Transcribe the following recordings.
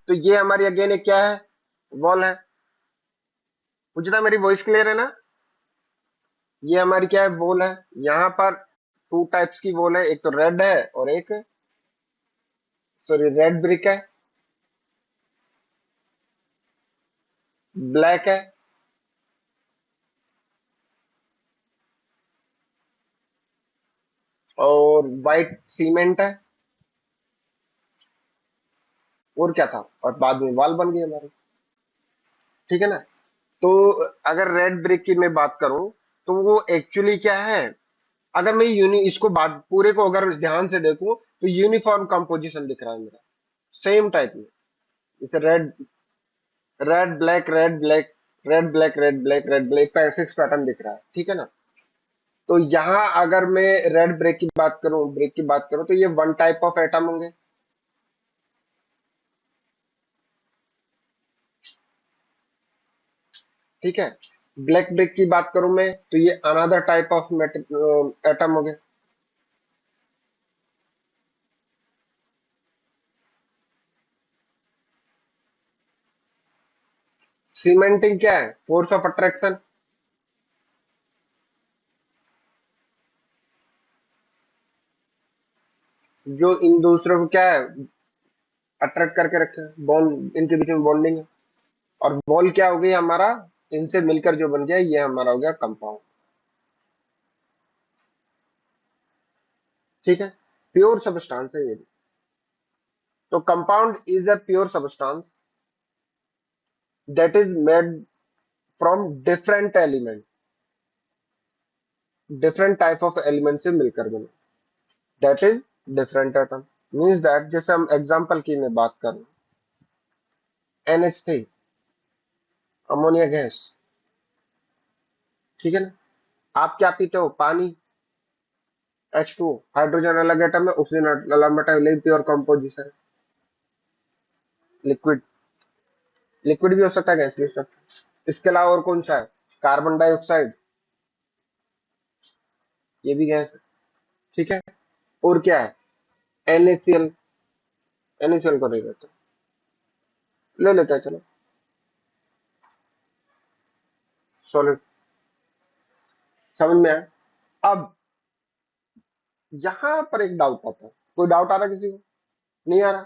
तो ये हमारी अगेन एक क्या है, वॉल है। पूछता मेरी वॉइस क्लियर है ना? ये हमारी क्या है, वॉल है। यहाँ पर टू टाइप्स की वॉल है, एक तो रेड है और एक सॉरी रेड ब्रिक है, ब्लैक है और वाइट सीमेंट है। और क्या था, और बाद में वॉल बन गई हमारी। ठीक है ना? तो अगर रेड ब्रिक की मैं बात करूं तो वो एक्चुअली क्या है, अगर मैं इसको बात पूरे को अगर ध्यान से देखूं तो यूनिफॉर्म कंपोजिशन दिख रहा है मेरा, सेम टाइप में। जैसे red red black red black red black red black red black fix pattern दिख रहा है। ठीक है ना? तो यहाँ अगर मैं रेड ब्रेक की बात करूं तो ये वन टाइप ऑफ एटम होंगे। ठीक है? ब्लैक ब्रेक की बात करूं मैं तो ये अनदर टाइप ऑफ एटम हो गए। सीमेंटिंग क्या है, फोर्स ऑफ अट्रैक्शन, जो इन दूसरों को क्या है, अट्रैक्ट करके रखे हैं, बॉन्ड इनके बीच में बॉन्डिंग है। और बॉल क्या हो गई हमारा, इनसे मिलकर जो बन गया ये हमारा हो गया कंपाउंड। ठीक है? प्योर सबस्टांस है ये भी। तो compound is a pure substance that is made from different element, different type of element से मिलकर बने, that is different atom. Means that जैसे हम एग्जांपल की मैं बात करूं, NH3 अमोनिया गैस। ठीक है ना? आप क्या पीते हो, पानी, H2O, हाइड्रोजन अलग एटम है, ऑक्सीजन अलग एटम है, प्योर कंपोजिशन। लिक्विड, लिक्विड भी हो सकता है, गैस भी हो सकता है। इसके अलावा और कौन सा है, कार्बन डाइऑक्साइड, ये भी गैस है। ठीक है? और क्या है, NaCl, NaCl को नहीं रहता, ले लेते हैं चलो, सॉलिड। समझ में आया? अब यहां पर एक डाउट आता है, कोई डाउट आ रहा है किसी को? नहीं आ रहा?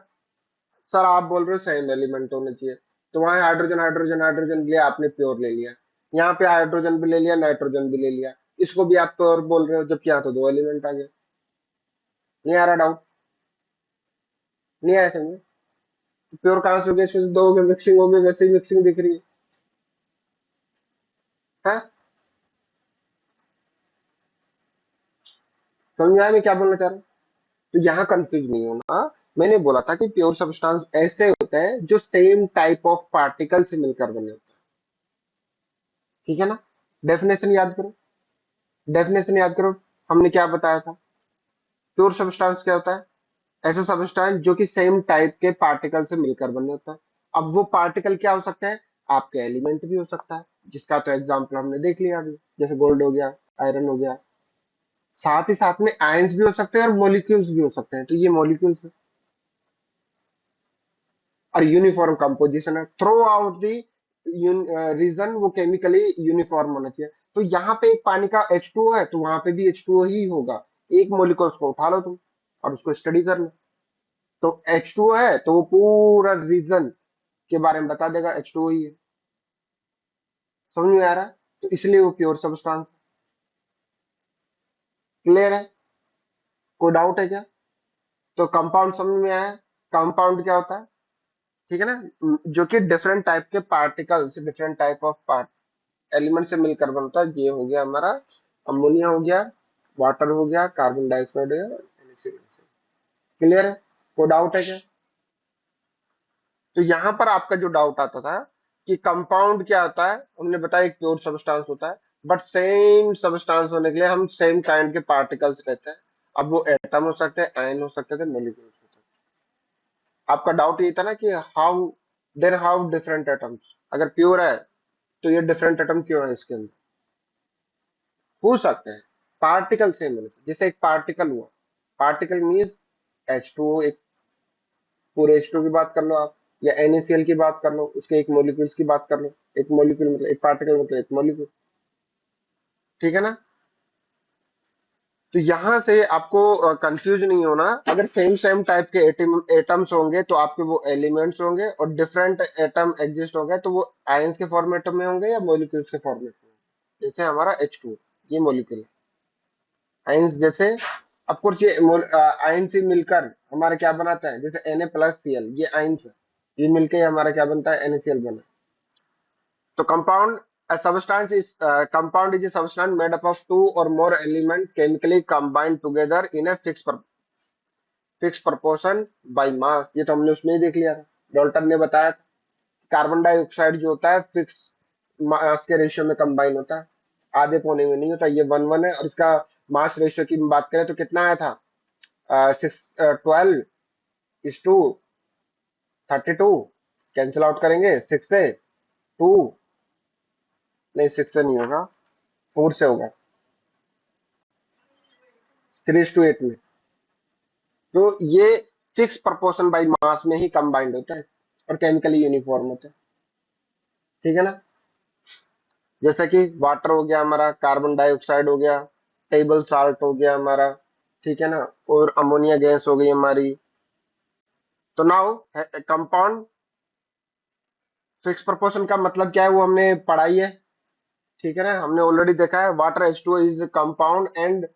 सर आप बोल रहे हो सेम एलिमेंट होने चाहिए, तो वहां हाइड्रोजन हाइड्रोजन हाइड्रोजन लिया आपने, प्योर ले लिया। यहाँ पे हाइड्रोजन भी ले लिया, नाइट्रोजन भी ले लिया, इसको भी आप प्योर बोल रहे हो, जबकि यहाँ तो दो एलिमेंट आ गए। नहीं आ रहा डाउट? नहीं आया समझ? प्योर कहाँ से हो गया, इसमें से दो हो गए, मिक्सिंग हो गई, वैसे ही मिक्सिंग दिख रही है। समझ में आया मैं क्या बोलना चाह रहा हूँ? तो यहाँ कंफ्यूज नहीं होना। मैंने बोला था कि प्योर सब्सटेंस ऐसे होते हैं जो सेम टाइप ऑफ पार्टिकल से मिलकर बने होते हैं। ठीक है ना? डेफिनेशन याद करो, डेफिनेशन याद करो। हमने क्या बताया था, प्योर सब्सटेंस क्या होता है, ऐसा सब्सटेंस जो कि सेम टाइप के पार्टिकल से मिलकर बने होता है। अब वो पार्टिकल क्या हो सकता है, आपके एलिमेंट भी हो सकता है, जिसका तो एग्जाम्पल हमने देख लिया अभी, जैसे गोल्ड हो गया, आयरन हो गया। साथ ही साथ में आयंस भी हो सकते हैं और मॉलिक्यूल्स भी हो सकते हैं, तो ये मॉलिक्यूल्स है। और यूनिफॉर्म कंपोजिशन है थ्रू आउट दी रीजन, वो केमिकली यूनिफॉर्म होना चाहिए। तो यहाँ पे एक पानी का H2O है तो वहां पे भी H2O ही होगा। एक मोलिक्यूल को उठा लो तुम और उसको स्टडी कर लो, तो H2O है तो वो पूरा रीजन के बारे में बता देगा, H2O ही है। समझ में आ रहा है? तो इसलिए वो प्योर सब्सटेंस। क्लियर है? कोई डाउट है क्या? तो कंपाउंड समझ में आया? कंपाउंड क्या होता है? ठीक है ना, जो कि डिफरेंट टाइप के particles, different type of part element से मिलकर बनता है। ये हो गया हमारा अमोनिया, हो गया वाटर, हो गया कार्बन डाइऑक्साइड, हो गया। क्लियर है? कोई डाउट है क्या? तो यहां पर आपका जो डाउट आता था कि कंपाउंड क्या होता है, हमने बताया एक प्योर सब्सटेंस होता है, बट सेम सब्सटेंस होने के लिए हम सेम काइंड के पार्टिकल्स लेते हैं। अब वो एटम हो सकते हैं, आयन हो सकते थे, मॉलिक्यूल्स हो सकते हैं। आपका डाउट ये था ना कि how, then how different atoms, अगर प्योर है तो ये डिफरेंट एटम क्यों है इसके अंदर? हो सकते हैं, पार्टिकल सेम होने से। जैसे एक पार्टिकल हुआ, पार्टिकल मीन्स H2O, एक पूरे H2O की बात कर लो आप, या NaCl की बात कर लो, उसके एक मॉलिक्यूल्स की बात कर लो। एक मॉलिक्यूल मतलब एक पार्टिकल मतलब एक मॉलिक्यूल। ठीक है ना। तो यहां से आपको कंफ्यूज नहीं होना। अगर सेम सेम टाइप के एटम्स होंगे तो आपके वो एलिमेंट्स होंगे, और डिफरेंट एटम एग्जिस्ट होंगे तो वो आयंस के फॉर्मेट में होंगे या मॉलिक्यूल्स के फॉर्मेट में। जैसे हमारा H2, ये मॉलिक्यूल है। आयंस जैसे, ऑफ कोर्स ये आयन से मिलकर हमारा क्या बनाता है, जैसे Na+Cl, ये आयंस है। ये मिलके हमारा क्या बनता है, NaCl बना। तो compound, a substance is compound is a substance made up of two or more elements chemically combined together in a fixed proportion by mass। ये तो हमने उसमें ही देख लिया था, डॉल्टन ने बताया था। कार्बन डाइऑक्साइड जो होता है फिक्स मास के रेशियो में कंबाइन होता है, आधे पौने में नहीं होता। ये 1:1 है, और इसका मास रेशियो की बात करें तो कितना आया था, 12:32। कैंसिल आउट करेंगे 6 से 2, नहीं 6 से नहीं होगा, 4 से होगा, 3:8 में। तो ये फिक्स प्रपोर्शन बाय मास में ही कंबाइंड होता है और केमिकली यूनिफॉर्म होता है। ठीक है ना। जैसा कि वाटर हो गया हमारा, कार्बन डाइऑक्साइड हो गया, टेबल साल्ट हो गया हमारा, ठीक है ना, और अमोनिया गैस हो गई हमारी। तो नाउ कंपाउंड फिक्स प्रपोर्शन का मतलब क्या है वो हमने पढ़ाई है। ठीक है ना, हमने ऑलरेडी देखा है। Water H2 is compound and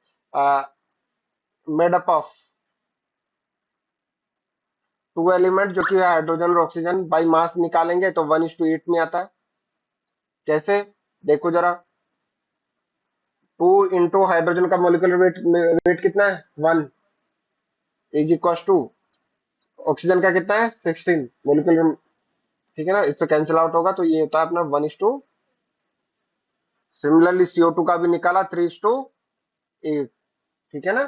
made up of two element, जो कि हाइड्रोजन और ऑक्सीजन। बाई मास निकालेंगे तो 1:8 में आता है। कैसे, देखो जरा, 2 इंटू हाइड्रोजन का मोलिकुलर वेट, वेट कितना है, 1, इज इक्वल टू ऑक्सीजन का कितना है, 16 मोलिकुलर। ठीक है ना, इससे कैंसिल आउट होगा, तो ये होता है अपना 1:8। सिमिलरली CO2 का भी निकाला, 3:8। ठीक है ना।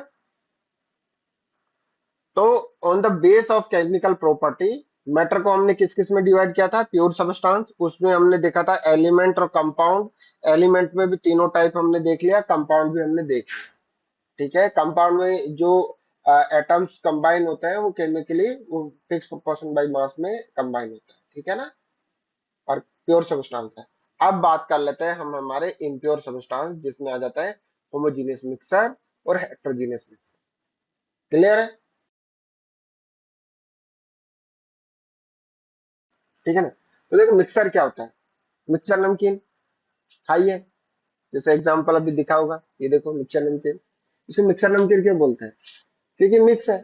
तो on the base of chemical property, matter को हमने किस किस में डिवाइड किया था, प्योर सब्सटेंस, उसमें हमने देखा था एलिमेंट और कंपाउंड। एलिमेंट में भी तीनों टाइप हमने देख लिया, कंपाउंड भी हमने देख लिया। ठीक है, कंपाउंड में जो एटम्स कंबाइन होते हैं वो केमिकली वो फिक्स प्रोपोर्शन बाय मास में कंबाइन होता है। ठीक है ना, और प्योर सब्सटेंस है। अब बात कर लेते हैं हम हमारे इम्प्योर सब्सटेंस, जिसमें आ जाता है होमोजेनियस मिक्सर और हेट्रोजेनियस मिक्सर। क्लियर है। ठीक है ना। तो देखो मिक्सर क्या होता है। मिक्सर नमकीन खाई है, जैसे एग्जांपल अभी दिखा होगा, ये देखो मिक्सर नमकीन। इसको मिक्सर नमकीन क्यों बोलते हैं, क्योंकि मिक्स है।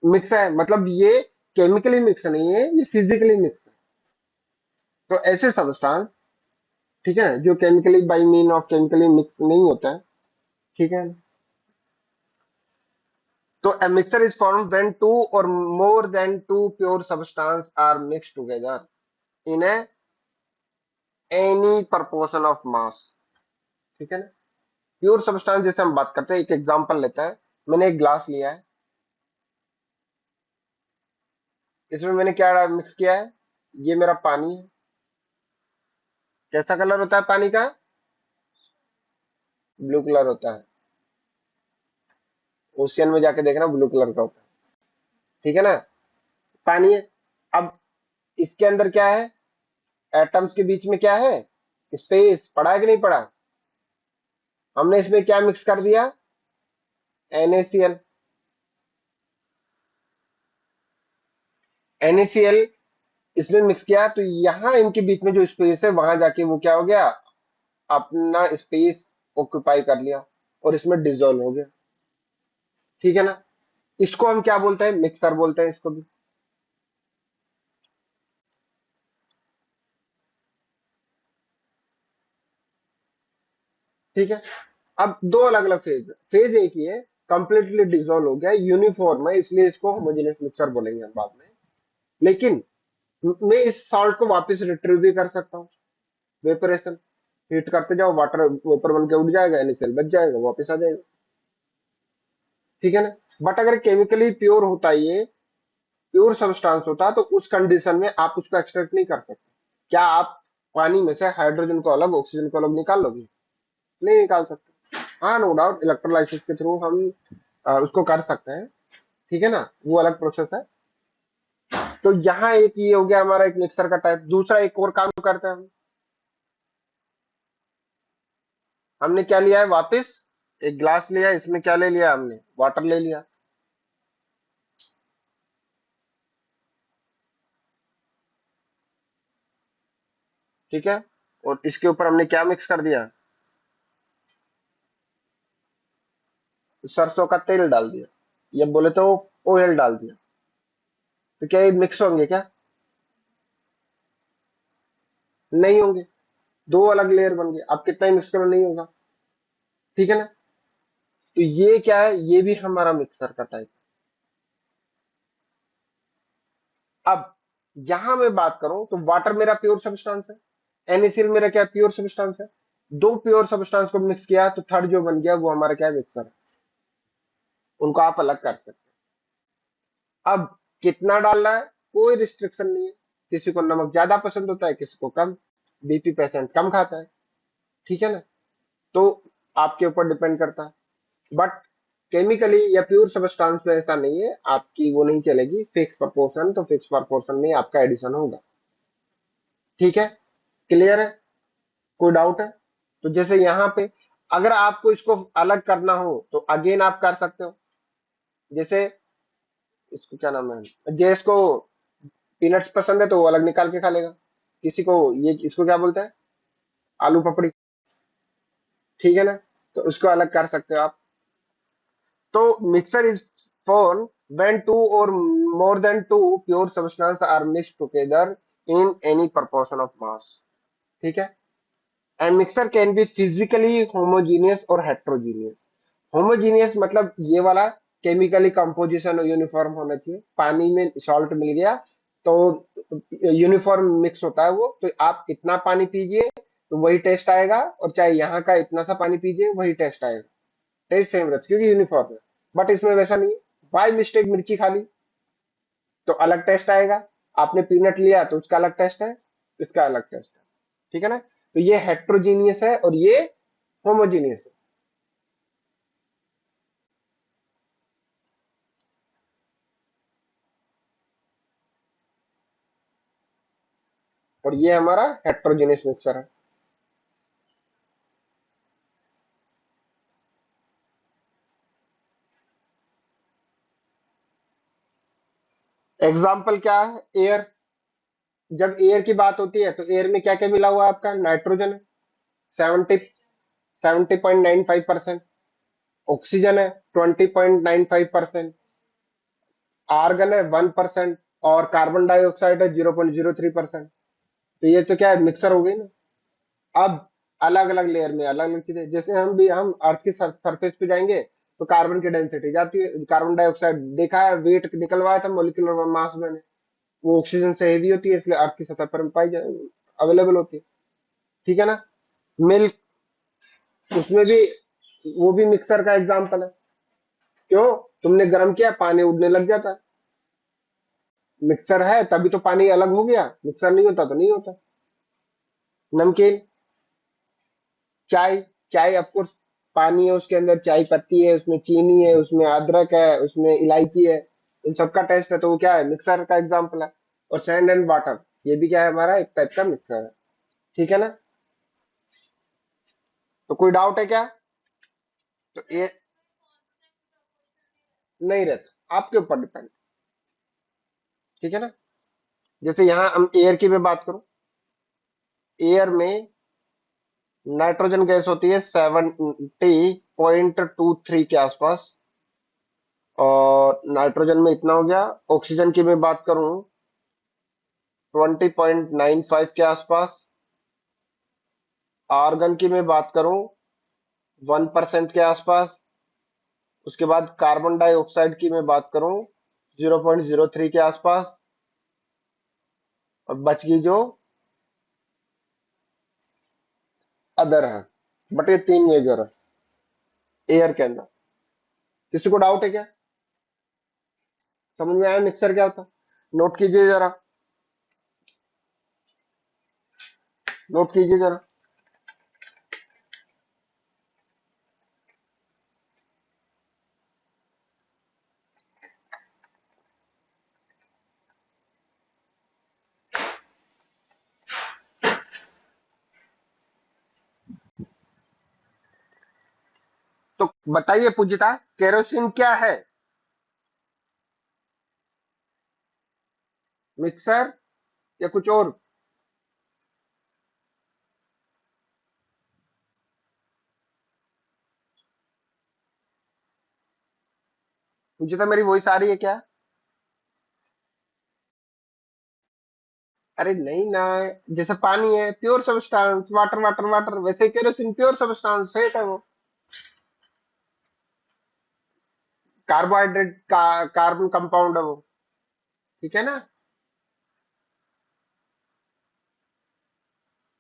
मिक्स है मतलब ये केमिकली मिक्स नहीं है, ये फिजिकली मिक्स है। तो ऐसे सब्सटेंस, ठीक है, जो chemically by mean of chemically mix नहीं होता है। ठीक है। तो a mixture is formed when two or more than two pure substance are mixed together in a any proportion of mass। ठीक है ना। प्योर सब्सटेंस जैसे हम बात करते हैं, एक एग्जांपल लेता है। मैंने एक ग्लास लिया है, इसमें मैंने क्या मिक्स किया है, ये मेरा पानी है। कैसा कलर होता है पानी का, ब्लू कलर होता है। ओशियन में जाके देखना, ब्लू कलर का होता है। ठीक है ना, पानी है। अब इसके अंदर क्या है, एटम्स के बीच में क्या है, स्पेस। पढ़ा है कि नहीं पढ़ा। हमने इसमें क्या मिक्स कर दिया, NaCl। NaCl इसमें मिक्स किया, तो यहाँ इनके बीच में जो स्पेस है वहां जाके वो क्या हो गया, अपना स्पेस ऑक्यूपाई कर लिया और इसमें डिजोल्व हो गया। ठीक है ना। इसको हम क्या बोलते हैं, मिक्सर बोलते हैं इसको भी। ठीक है। अब दो अलग अलग फेज, फेज एक ही है, कंप्लीटली डिजोल्व हो गया, यूनिफॉर्म है, इसलिए इसको होमोजेनियस मिक्सर बोलेंगे हम बाद में। लेकिन मैं इस सॉल्ट को वापस रिट्रीव भी कर सकता हूँ, वेपरेशन। हीट करते जाओ, वाटर वेपर बन के उड़ जाएगा, NaCl बच जाएगा, वापस आ जाएगा। ठीक है ना। बट अगर केमिकली प्योर होता है, ये प्योर सब्सटेंस होता है, तो उस कंडीशन में आप उसको एक्सट्रैक्ट नहीं कर सकते। क्या आप पानी में से हाइड्रोजन को अलग, ऑक्सीजन को अलग निकाल लोगे, नहीं निकाल सकते। हाँ, नो डाउट इलेक्ट्रोलाइसिस के थ्रू हम उसको कर सकते हैं। ठीक है ना, वो अलग प्रोसेस है। तो यहाँ एक ये हो गया हमारा एक मिक्सर का टाइप। दूसरा एक और काम करते हैं हम। हमने क्या लिया है वापस, एक ग्लास लिया, इसमें क्या ले लिया हमने, वाटर ले लिया। ठीक है, और इसके ऊपर हमने क्या मिक्स कर दिया, सरसों का तेल डाल दिया, या बोले तो ऑयल डाल दिया। तो क्या ये मिक्स होंगे क्या? नहीं होंगे। दो अलग लेयर बन गए, आप कितना ही मिक्स करो नहीं होगा। ठीक है ना? तो ये क्या है, ये भी हमारा मिक्सर का टाइप। अब यहां मैं बात करूं तो वाटर मेरा प्योर सब्सटेंस है, NaCl मेरा क्या प्योर सब्सटेंस है। दो प्योर सब्सटेंस को मिक्स किया तो थर्ड जो बन गया वो हमारा क्या है, मिक्सर है। उनको आप अलग कर सकते हैं। अब कितना डालना है, कोई रिस्ट्रिक्शन नहीं है। किसी को नमक ज्यादा पसंद होता है, किसी को कम, BP पेशेंट कम खाता है। ठीक है ना? तो आपके ऊपर डिपेंड करता है। बट केमिकली या प्योर सब्सटेंस में ऐसा नहीं है, आपकी वो नहीं चलेगी फिक्स प्रोपोर्शन, तो फिक्स प्रोपोर्शन में आपका एडिशन होगा। ठीक है, क्लियर है? कोई डाउट है? तो जैसे यहाँ पे अगर आपको इसको अलग करना हो तो अगेन आप कर सकते हो। जैसे इसको क्या नाम है, जैस को पीनट्स पसंद है तो वो अलग निकाल के खा लेगा। किसी को ये इसको क्या बोलते हैं, आलू पपड़ी। ठीक है ना? तो उसको अलग कर सकते हो आप। तो mixture is formed when two or more than two pure substances are mixed together in any proportion of mass. ठीक है? And mixture can be physically homogeneous or heterogeneous. Homogeneous मतलब ये वाला केमिकली कंपोजिशन यूनिफॉर्म होना चाहिए। पानी में salt मिल गया तो यूनिफॉर्म मिक्स होता है वो, तो आप इतना पानी पीजिए तो वही टेस्ट आएगा, और चाहे यहाँ का इतना सा पानी पीजिए वही टेस्ट आएगा। टेस्ट सेम रहता है क्योंकि यूनिफॉर्म है। बट इसमें वैसा नहीं है। बाय मिस्टेक मिर्ची खा ली तो अलग टेस्ट आएगा, आपने पीनट लिया तो उसका अलग टेस्ट है, इसका अलग टेस्ट है। ठीक है ना? तो ये हेट्रोजीनियस है और ये होमोजीनियस है। और ये हमारा हेट्रोजीनियस मिक्सर है। एग्जाम्पल क्या है, एयर। जब एयर की बात होती है तो एयर में क्या क्या मिला हुआ है, आपका नाइट्रोजन है 70.95%, ऑक्सीजन है 20.95%, आर्गन है 1%, और कार्बन डाइऑक्साइड है 0.03%। तो ये तो क्या है, मिक्सर हो गई ना। अब अलग अलग लेयर में अलग अलग चीजें, जैसे हम अर्थ की सरफेस पे जाएंगे तो कार्बन की डेंसिटी जाती है, कार्बन डाइऑक्साइड देखा है, वेट निकलवाया था मोलिकुलर मास मैंने, वो ऑक्सीजन से हेवी होती है इसलिए अर्थ की सतह पर पाई जाए अवेलेबल होती है। ठीक है ना? मिल्क, उसमें भी, वो भी मिक्सर का एग्जाम्पल है। क्यों? तुमने गर्म किया पानी उड़ने लग जाता है। मिक्सर है तभी तो पानी अलग हो गया, मिक्सर नहीं होता तो नहीं होता। नमकीन, चाय, चाय ऑफ कोर्स पानी है, उसके अंदर चाय पत्ती है, उसमें चीनी है, उसमें अदरक है, उसमें इलायची है, इन सबका टेस्ट है, तो वो क्या है, मिक्सर का एग्जाम्पल है। और सैंड एंड वाटर, ये भी क्या है, हमारा एक टाइप का मिक्सर है। ठीक है ना? तो कोई डाउट है क्या? तो ये नहीं रहता, आपके ऊपर डिपेंड। ठीक है ना? जैसे यहाँ हम एयर की मैं बात करूं, एयर में नाइट्रोजन गैस होती है 70.23 के आसपास, और नाइट्रोजन में इतना हो गया। ऑक्सीजन की मैं बात करूं 20.95 के आसपास, आर्गन की मैं बात करूं 1% के आसपास, उसके बाद कार्बन डाइऑक्साइड की मैं बात करूं 0.03 के आसपास, और बच गई जो अदर है। बट ये तीन मेजर है एयर के अंदर। किसी को डाउट है क्या? समझ में आया मिक्सर क्या होता है? नोट कीजिए जरा, नोट कीजिए जरा। तो बताइए पूजिता, केरोसिन क्या है? मिक्सर या कुछ और? पूजिता मेरी वॉइस आ रही है क्या? अरे नहीं ना, जैसे पानी है pure substance, water water water, वैसे केरोसिन प्योर सब्सटेंस, फेट है वो। कार्बोहाइड्रेट का कार्बन कंपाउंड है वो। ठीक है ना?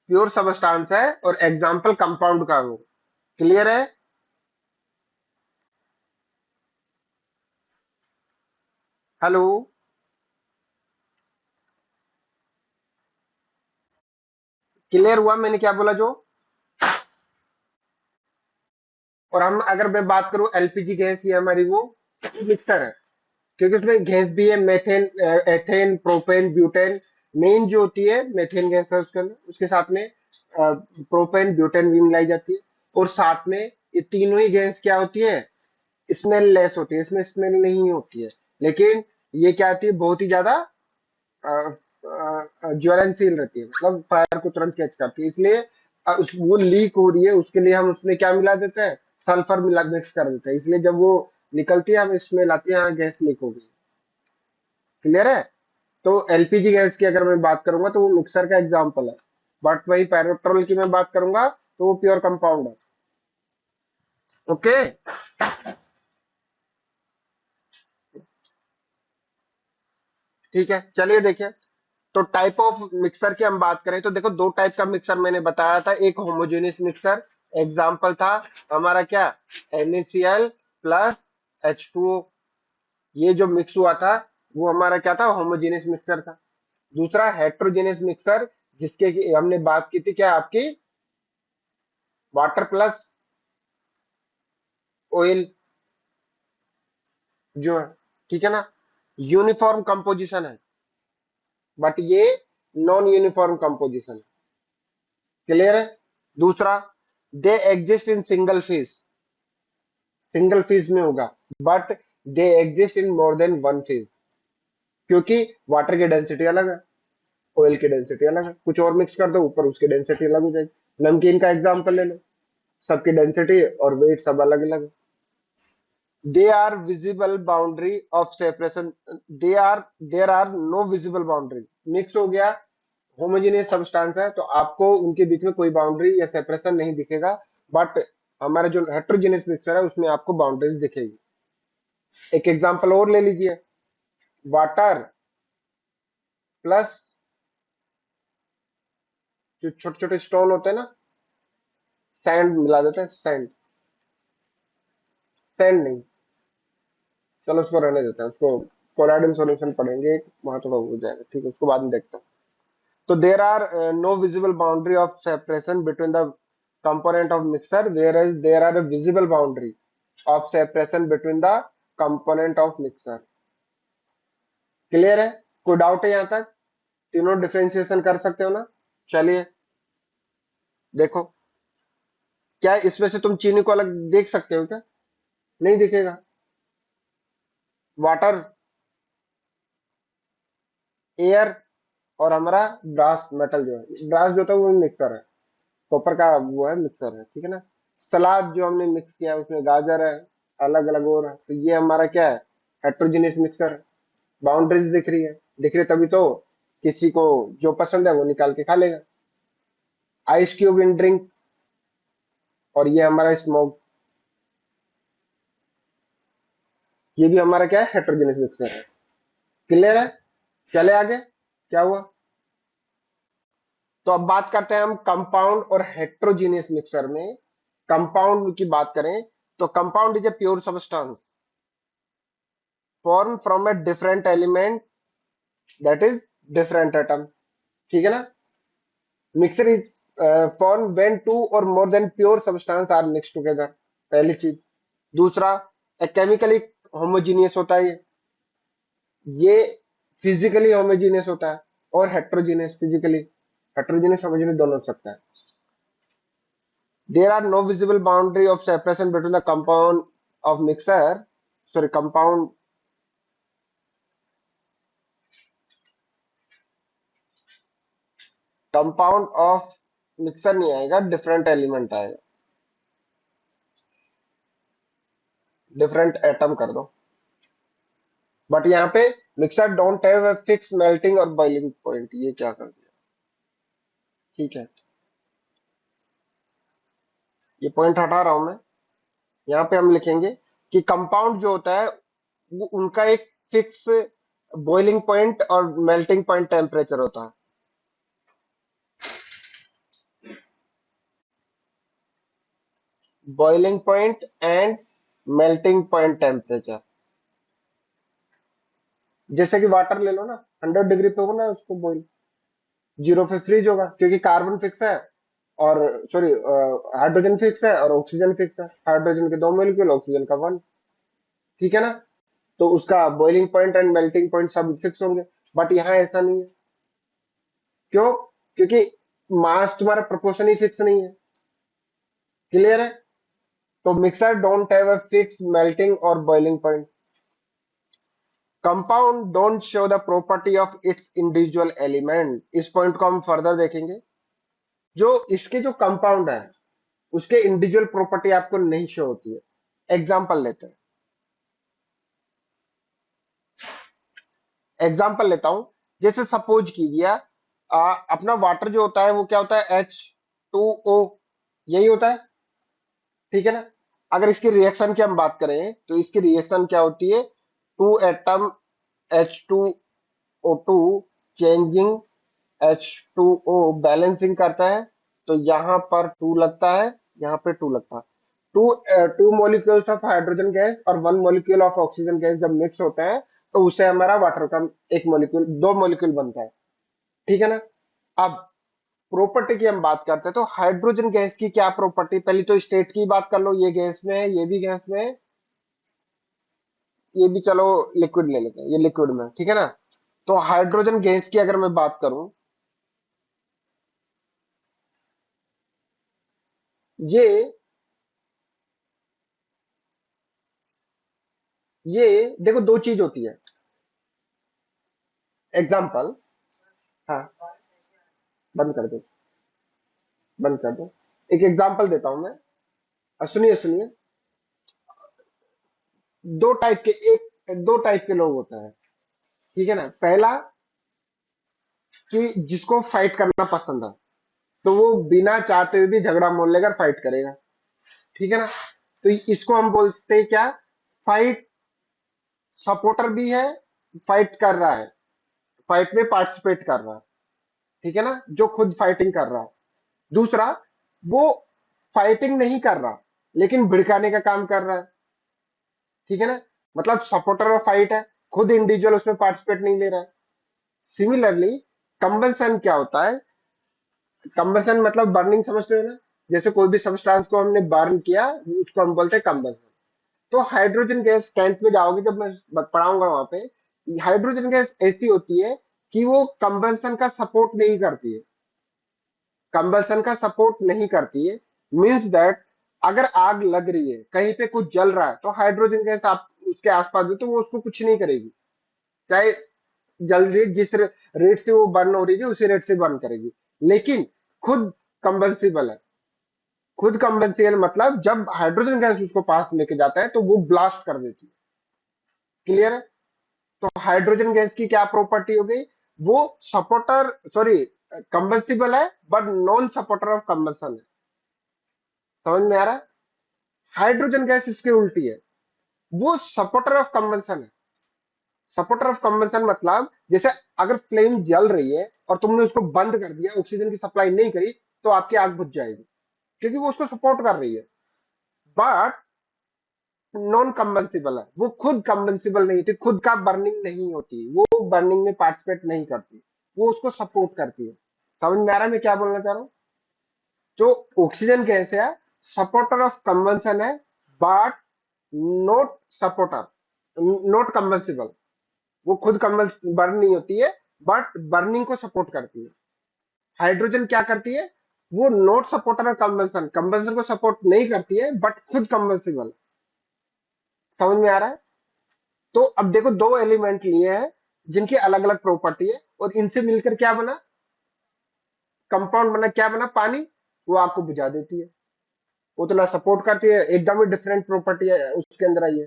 प्योर सब्सटेंस है और एग्जाम्पल कंपाउंड का वो। क्लियर है? हेलो? क्लियर हुआ मैंने क्या बोला जो? और हम अगर मैं बात करूं एलपीजी गैस, ये हमारी वो मिक्सर है, क्योंकि उसमें गैस भी है, methane, ethane, propane, butane. Main जो होती है मेथेन गैस है उसके अंदर, उसके साथ में प्रोपेन ब्यूटेन भी मिलाई जाती है। और साथ में ये तीनों ही गैस क्या होती है, स्मेल लेस होती है, इसमें स्मेल नहीं होती है। लेकिन ये क्या होती है, बहुत ही ज्यादा ज्वलनशील रहती है, मतलब फायर को तुरंत कैच करती है। इसलिए वो लीक हो रही है, उसके लिए हम उसमें क्या मिला देते हैं, सल्फर मिला मिक्स कर देते हैं। इसलिए जब वो निकलती है, हम स्मेल आती है, हाँ गैस लीक हो गई। क्लियर है? तो एलपीजी गैस की अगर मैं बात करूंगा तो वो मिक्सर का एग्जाम्पल है। बट वही पेट्रोल की मैं बात करूंगा तो वो प्योर कंपाउंड है। ओके। ठीक है, चलिए देखिए। तो टाइप ऑफ मिक्सर की हम बात करें तो देखो, दो टाइप का मिक्सर मैंने बताया था। एक होमोजेनियस मिक्सर, एग्जाम्पल था हमारा क्या, NaCl प्लस H2O। ये जो मिक्स हुआ था वो हमारा क्या था, होमोजेनियस मिक्सर था। दूसरा हेट्रोजेनियस मिक्सर, जिसके की हमने बात की थी क्या आपकी, वाटर प्लस ऑयल जो है। ठीक है ना? यूनिफॉर्म कंपोजिशन है, बट ये नॉन यूनिफॉर्म कंपोजिशन है। क्लियर है? दूसरा, they exist in single phase, single phase में होगा, but they exist in more than one phase, क्योंकि वाटर की डेंसिटी अलग है, ऑयल की डेंसिटी अलग है। कुछ और मिक्स कर दो ऊपर, उसकी डेंसिटी अलग हो जाएगी। नमकीन का एग्जाम्पल ले लो, सबकी डेंसिटी और वेट सब अलग अलग है। They are visible boundary of separation, they are there are no visible boundary. Mix हो गया, होमोजेनियस सब्सटेंस है, तो आपको उनके बीच में कोई बाउंड्री या सेपरेशन नहीं दिखेगा। बट हमारा जो हेट्रोजेनियस मिक्सर है उसमें आपको बाउंड्रीज दिखेगी। एक एग्जांपल और ले लीजिए, वाटर प्लस जो छोटे छोटे स्टोन होते हैं ना, सैंड मिला देते हैं, सैंड, सैंड नहीं, चलो उसको रहने देते हैं, उसको कोलाइडल सॉल्यूशन पढ़ेंगे, वहां थोड़ा हो जाएगा, ठीक है, उसको बाद में देखते हैं। तो there are no visible boundary of separation between the component of mixer, whereas there are a visible boundary of separation between the component of mixer। Clear है? कोई डाउट है यहां तक? तीनों डिफरेंशिएशन कर सकते हो ना? चलिए देखो, क्या इसमें से तुम चीनी को अलग देख सकते हो क्या? नहीं दिखेगा। वाटर, एयर, और हमारा ब्रास मेटल जो है, ब्रास जो था वो मिक्सर है, कॉपर का वो है, मिक्सर है। ठीक है ना? सलाद जो हमने मिक्स किया है उसमें गाजर है, अलग अलग और है, तो ये हमारा क्या है, हेट्रोजीनियस मिक्सर है। बाउंड्रीज दिख रही है, दिख रही तभी तो किसी को जो पसंद है वो निकाल के खा लेगा। आइस क्यूब इन ड्रिंक, और ये हमारा स्मोक, ये भी हमारा क्या है, हेट्रोजेनियस मिक्सर है। क्लियर है? चले आगे, क्या हुआ? तो अब बात करते हैं हम कंपाउंड और हेट्रोजीनियस मिक्सर में। कंपाउंड की बात करें तो compound is a pure substance form from a different element that is different atom. ठीक है ना? Mixer is form when two और more than pure substance are mix together, पहली चीज। दूसरा, केमिकली होमोजीनियस होता है ये फिजिकली होमोजीनियस होता है, और हेट्रोजीनियस, फिजिकली हेट्रोजीनियस होमोजीनियस दोनों हो सकता है। There are no visible boundary of separation between the compound of mixer, sorry, compound of mixer नहीं आएगा, डिफरेंट एलिमेंट आएगा, डिफरेंट एटम कर दो। बट यहाँ पे mixer don't have a fix melting और बॉइलिंग पॉइंट, ये क्या कर दिया। ठीक है, ये पॉइंट हटा रहा हूं मैं। यहाँ पे हम लिखेंगे कि कंपाउंड जो होता है वो उनका एक फिक्स बॉइलिंग पॉइंट और मेल्टिंग पॉइंट टेम्परेचर होता है। Boiling point and melting point temperature. जैसे कि वाटर ले लो ना, 100 डिग्री पे होगा ना उसको बॉइल, 0 पे फ्रीज होगा क्योंकि कार्बन फिक्स है और सॉरी हाइड्रोजन फिक्स है और ऑक्सीजन फिक्स है। हाइड्रोजन के 2 मॉलिक्यूल, ऑक्सीजन का 1। ठीक है ना, तो उसका boiling point and melting point सब फिक्स होंगे। बट यहाँ ऐसा नहीं है। क्यों? क्योंकि मास तुम्हारा प्रोपोर्शन ही फिक्स नहीं है। क्लियर है? तो mixer don't have a fix melting और boiling point. Compound don't show the property of its individual element. इस पॉइंट को हम फर्दर देखेंगे। जो इसके जो कंपाउंड है उसके इंडिविजुअल प्रॉपर्टी आपको नहीं शो होती है। एग्जाम्पल लेते हैं, एग्जाम्पल लेता हूं। जैसे सपोज कीजिए अपना वाटर जो होता है वो क्या होता है, H2O, यही होता है। ठीक है ना, अगर इसकी रिएक्शन की हम बात करें तो इसकी रिएक्शन क्या होती है, to atom H2O2 changing H2O balancing करता है। तो यहाँ पर 2 लगता है, यहाँ पे 2 लगता है। Two molecules of hydrogen gas और 1 मॉलिक्यूल ऑफ ऑक्सीजन गैस जब मिक्स होता है तो उससे हमारा वाटर का एक मॉलिक्यूल, 2 मॉलिक्यूल बनता है। ठीक है ना। अब प्रॉपर्टी की हम बात करते हैं तो हाइड्रोजन गैस की क्या प्रॉपर्टी, पहले तो स्टेट की बात कर लो, ये गैस में है, ये भी गैस में है, ये भी चलो लिक्विड ले लेते हैं, ये लिक्विड में है, ठीक है ना। तो हाइड्रोजन गैस की अगर मैं बात करूं, ये ये देखो दो चीज होती है। एग्जाम्पल, हाँ, बंद कर दो, बंद कर दो। एक एग्जाम्पल देता हूं मैं। सुनिए सुनिए, दो टाइप के लोग होते हैं। ठीक है ना। पहला कि जिसको फाइट करना पसंद है, तो वो बिना चाहते हुए भी झगड़ा मोल लेकर फाइट करेगा। ठीक है ना। तो इसको हम बोलते हैं क्या, फाइट सपोर्टर भी है, फाइट कर रहा है, फाइट में पार्टिसिपेट कर रहा है। ठीक है ना, जो खुद फाइटिंग कर रहा है। दूसरा, वो फाइटिंग नहीं कर रहा लेकिन भिड़काने का काम कर रहा है। ठीक है ना, मतलब सपोर्टर और फाइट है, खुद इंडिविजुअल उसमें पार्टिसिपेट नहीं ले रहा है। सिमिलरली कंबंशन क्या होता है, कंबंशन मतलब बर्निंग, समझते हो ना। जैसे कोई भी सब्सटेंस को हमने बर्न किया उसको हम बोलते हैं कंबंशन। तो हाइड्रोजन गैस 10th में जाओगे जब मैं पढ़ाऊंगा वहां पे, हाइड्रोजन गैस ऐसी होती है कि वो कंबंशन का सपोर्ट नहीं करती है। कंबंशन का सपोर्ट नहीं करती है मींस दैट अगर आग लग रही है, कहीं पे कुछ जल रहा है, तो हाइड्रोजन गैस आप उसके आसपास हो तो वो उसको कुछ नहीं करेगी। चाहे जल रही है, जिस रेट से वो बर्न हो रही है उसी रेट से बर्न करेगी, लेकिन खुद कंबंसिबल है। खुद कंबंसिबल मतलब जब हाइड्रोजन गैस उसको पास लेके जाता है तो वो ब्लास्ट कर देती है। क्लियर है? तो हाइड्रोजन गैस की क्या प्रॉपर्टी हो गई, वो सपोर्टर, सॉरी, कंबंसिबल है but non supporter of combustion है। समझ में आ रहा है? हाइड्रोजन गैस इसके उल्टी है, वो सपोर्टर ऑफ कंबंसन है। सपोर्टर ऑफ कंबंसन मतलब जैसे अगर फ्लेम जल रही है और तुमने उसको बंद कर दिया, ऑक्सीजन की सप्लाई नहीं करी, तो आपकी आग बुझ जाएगी क्योंकि वो उसको सपोर्ट कर रही है। बट नॉन कंबंसिबल है, वो खुद कंबंसिबल नहीं होती, खुद का बर्निंग नहीं होती, वो बर्निंग में पार्टिसिपेट नहीं करती, वो उसको सपोर्ट करती है। समझ में आ रहा है मैं क्या बोलना चाह रहा हूँ? जो ऑक्सीजन गैस है, सपोर्टर ऑफ कंबंसन है बट नॉट सपोर्टर, नॉट कंबंसिबल। वो खुद बर्न नहीं होती है बट बर्निंग को सपोर्ट करती है। हाइड्रोजन क्या करती है, वो not supporter of combustion, combustion को सपोर्ट नहीं करती है बट खुद कंबंसिबल। समझ में आ रहा है? तो अब देखो दो एलिमेंट लिए हैं जिनकी अलग अलग प्रॉपर्टी है और इनसे मिलकर क्या बना, कंपाउंड बना। क्या बना? पानी। वो आपको बुझा देती है। वो तो ना सपोर्ट करती है, एकदम ही डिफरेंट प्रॉपर्टी है उसके अंदर आई है।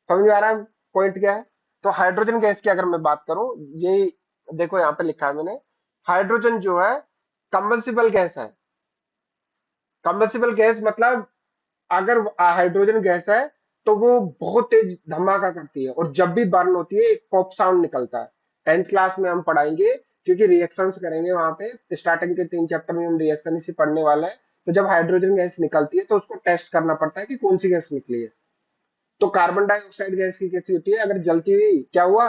समझ में आ रहा है पॉइंट क्या है? तो हाइड्रोजन गैस की अगर मैं बात करूं, ये देखो यहाँ पे लिखा है मैंने, हाइड्रोजन जो है कंबंसिबल गैस है। कंबंसिबल गैस मतलब अगर हाइड्रोजन गैस है तो वो बहुत तेज धमाका करती है और जब भी बर्न होती है एक पॉप साउंड निकलता है। 10th क्लास में हम पढ़ाएंगे, क्योंकि रिएक्शंस करेंगे वहां पे, स्टार्टिंग के 3 चैप्टर में हम रिएक्शन इसी पढ़ने वाले हैं। तो जब हाइड्रोजन गैस निकलती है तो उसको टेस्ट करना पड़ता है कि कौन सी गैस निकली है। तो कार्बन डाइऑक्साइड गैस की कैसी होती है? अगर जलती हुई क्या हुआ,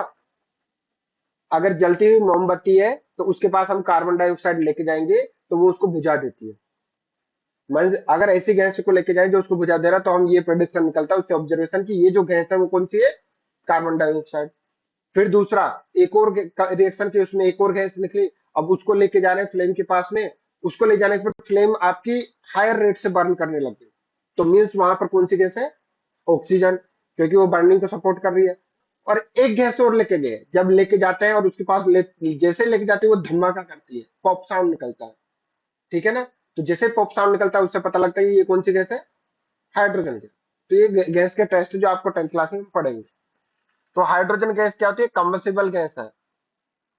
अगर जलती हुई मोमबत्ती है तो उसके पास हम कार्बन डाइऑक्साइड लेके जाएंगे तो वो उसको बुझा देती है। मान अगर ऐसी गैस को लेके जाए जो उसको बुझा दे रहा, तो हम ये प्रेडिक्शन निकलता है उससे ऑब्जर्वेशन की ये जो गैस है वो कौन सी है, कार्बन डाइऑक्साइड। फिर दूसरा, एक और रिएक्शन की, उसमें एक और गैस निकली, अब उसको लेके जा रहे हैं फ्लेम के पास में, उसको ले जाने के बाद फ्लेम आपकी हायर रेट से बर्न करने लग गई। तो मीन्स वहां पर कौन सी गैस है, ऑक्सीजन, क्योंकि वो बर्निंग को सपोर्ट कर रही है। और एक गैस और लेके गए, जब लेके जाते हैं और उसके पास जैसे लेके जाते हैं वो धमाका करती है, पॉप साउंड निकलता है। ठीक है ना? तो जैसे पॉप साउंड निकलता है उससे पता लगता है कि ये कौन सी गैस है, हाइड्रोजन गैस। तो ये गैस के टेस्ट जो आपको 10th क्लास में पढ़ेंगे। तो हाइड्रोजन गैस क्या होती है, कंबंसिबल गैस है